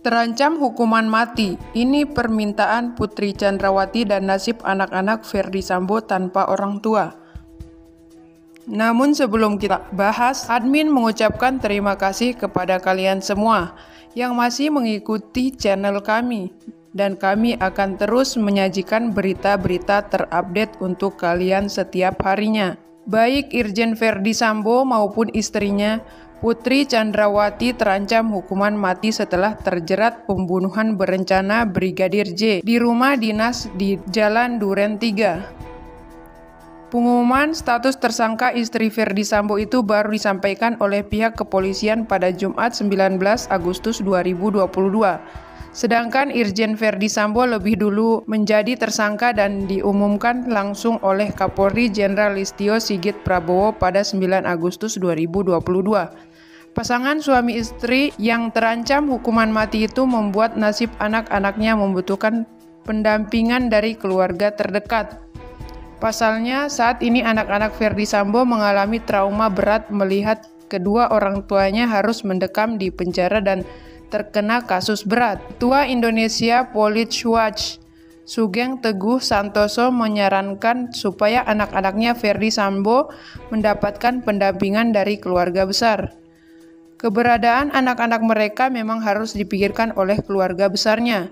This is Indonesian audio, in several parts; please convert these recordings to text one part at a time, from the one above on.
Terancam hukuman mati. Ini permintaan Putri Chandrawati dan nasib anak-anak Ferdy Sambo tanpa orang tua. Namun sebelum kita bahas, admin mengucapkan terima kasih kepada kalian semua yang masih mengikuti channel kami. Dan kami akan terus menyajikan berita-berita terupdate untuk kalian setiap harinya. Baik Irjen Ferdy Sambo maupun istrinya, Putri Chandrawati terancam hukuman mati setelah terjerat pembunuhan berencana Brigadir J di rumah dinas di Jalan Duren 3. Pengumuman status tersangka istri Ferdy Sambo itu baru disampaikan oleh pihak kepolisian pada Jumat 19 Agustus 2022. Sedangkan Irjen Ferdy Sambo lebih dulu menjadi tersangka dan diumumkan langsung oleh Kapolri Jenderal Listio Sigit Prabowo pada 9 Agustus 2022. Pasangan suami istri yang terancam hukuman mati itu membuat nasib anak-anaknya membutuhkan pendampingan dari keluarga terdekat. Pasalnya, saat ini anak-anak Ferdy Sambo mengalami trauma berat melihat kedua orang tuanya harus mendekam di penjara dan terkena kasus berat. Ketua Indonesia Police Watch, Sugeng Teguh Santoso menyarankan supaya anak-anaknya Ferdy Sambo mendapatkan pendampingan dari keluarga besar. Keberadaan anak-anak mereka memang harus dipikirkan oleh keluarga besarnya.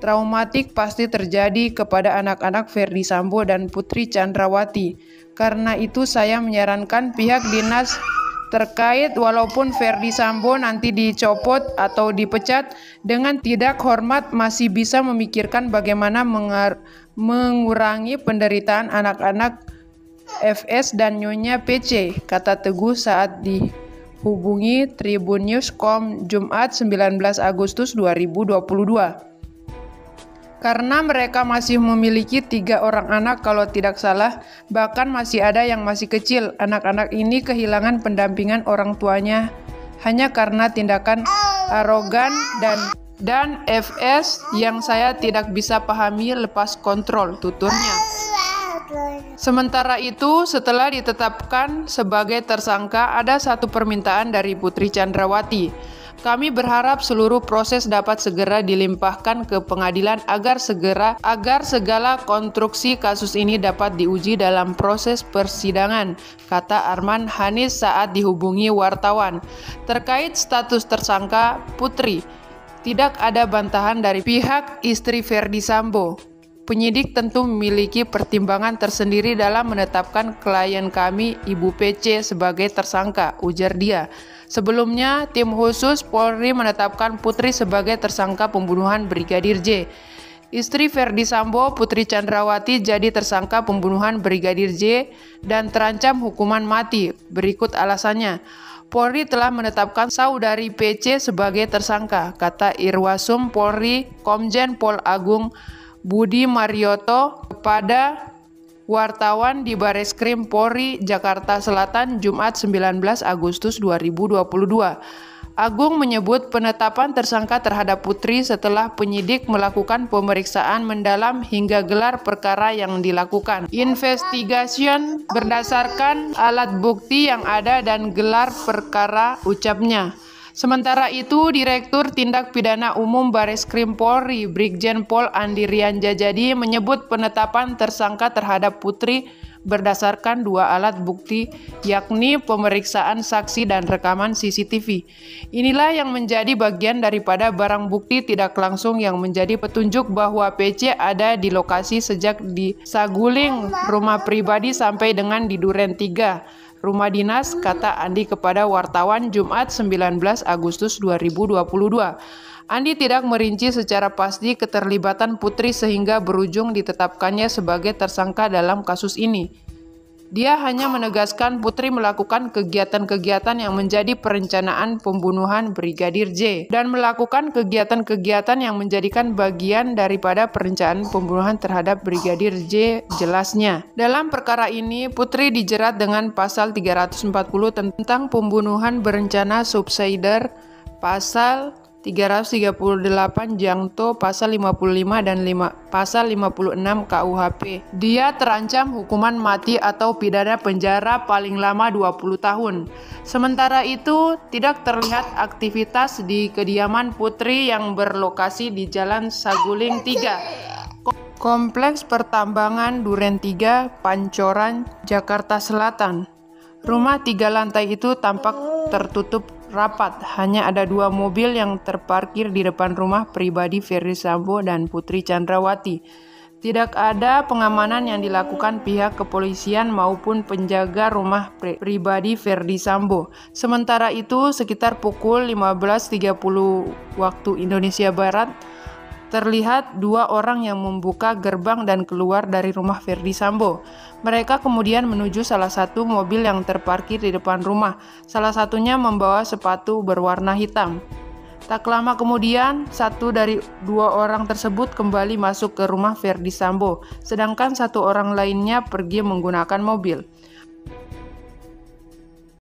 Traumatik pasti terjadi kepada anak-anak Ferdy Sambo dan Putri Chandrawati. Karena itu saya menyarankan pihak dinas terkait walaupun Ferdy Sambo nanti dicopot atau dipecat dengan tidak hormat masih bisa memikirkan bagaimana mengurangi penderitaan anak-anak FS dan Nyonya PC, kata Teguh saat dihubungi Tribunnews.com Jumat 19 Agustus 2022. Karena mereka masih memiliki 3 orang anak kalau tidak salah, bahkan masih ada yang masih kecil. Anak-anak ini kehilangan pendampingan orang tuanya hanya karena tindakan arogan dan FS yang saya tidak bisa pahami lepas kontrol, tuturnya. Sementara itu, setelah ditetapkan sebagai tersangka, ada satu permintaan dari Putri Chandrawati. Kami berharap seluruh proses dapat segera dilimpahkan ke pengadilan agar segala konstruksi kasus ini dapat diuji dalam proses persidangan, kata Arman Hanis saat dihubungi wartawan. Terkait status tersangka Putri, tidak ada bantahan dari pihak istri Ferdy Sambo. Penyidik tentu memiliki pertimbangan tersendiri dalam menetapkan klien kami, Ibu PC, sebagai tersangka, ujar dia. Sebelumnya, tim khusus Polri menetapkan Putri sebagai tersangka pembunuhan Brigadir J. Istri Ferdy Sambo, Putri Chandrawati, jadi tersangka pembunuhan Brigadir J dan terancam hukuman mati. Berikut alasannya. Polri telah menetapkan saudari PC sebagai tersangka, kata Irwasum Polri Komjen Pol Agung Budi Marioto kepada wartawan di Bareskrim Polri Jakarta Selatan Jumat 19 Agustus 2022. Agung menyebut penetapan tersangka terhadap Putri setelah penyidik melakukan pemeriksaan mendalam hingga gelar perkara yang dilakukan. Investigation berdasarkan alat bukti yang ada dan gelar perkara, ucapnya. Sementara itu, Direktur Tindak Pidana Umum Bareskrim Polri, Brigjen Pol Andi Rianjajadi menyebut penetapan tersangka terhadap Putri berdasarkan 2 alat bukti, yakni pemeriksaan saksi dan rekaman CCTV. Inilah yang menjadi bagian daripada barang bukti tidak langsung yang menjadi petunjuk bahwa PC ada di lokasi sejak di Saguling, rumah pribadi, sampai dengan di Duren 3. Rumah dinas, kata Andi kepada wartawan Jumat 19 Agustus 2022. Andi tidak merinci secara pasti keterlibatan Putri sehingga berujung ditetapkannya sebagai tersangka dalam kasus ini. Dia hanya menegaskan Putri melakukan kegiatan-kegiatan yang menjadi perencanaan pembunuhan Brigadir J dan melakukan kegiatan-kegiatan yang menjadikan bagian daripada perencanaan pembunuhan terhadap Brigadir J, jelasnya. Dalam perkara ini, Putri dijerat dengan pasal 340 tentang pembunuhan berencana subsidiar, pasal 338 Jangto pasal 55 dan pasal 56 KUHP. Dia terancam hukuman mati atau pidana penjara paling lama 20 tahun. Sementara itu, tidak terlihat aktivitas di kediaman Putri yang berlokasi di Jalan Saguling 3, Kompleks Pertambangan Duren 3, Pancoran, Jakarta Selatan. Rumah 3 lantai itu tampak tertutup rapat. Hanya ada 2 mobil yang terparkir di depan rumah pribadi Ferdi Sambo dan Putri Chandrawati. Tidak ada pengamanan yang dilakukan pihak kepolisian maupun penjaga rumah pribadi Ferdi Sambo. Sementara itu, sekitar pukul 15.30 waktu Indonesia Barat, terlihat 2 orang yang membuka gerbang dan keluar dari rumah Ferdi Sambo. Mereka kemudian menuju salah satu mobil yang terparkir di depan rumah. Salah satunya membawa sepatu berwarna hitam. Tak lama kemudian, 1 dari 2 orang tersebut kembali masuk ke rumah Ferdi Sambo, sedangkan 1 orang lainnya pergi menggunakan mobil.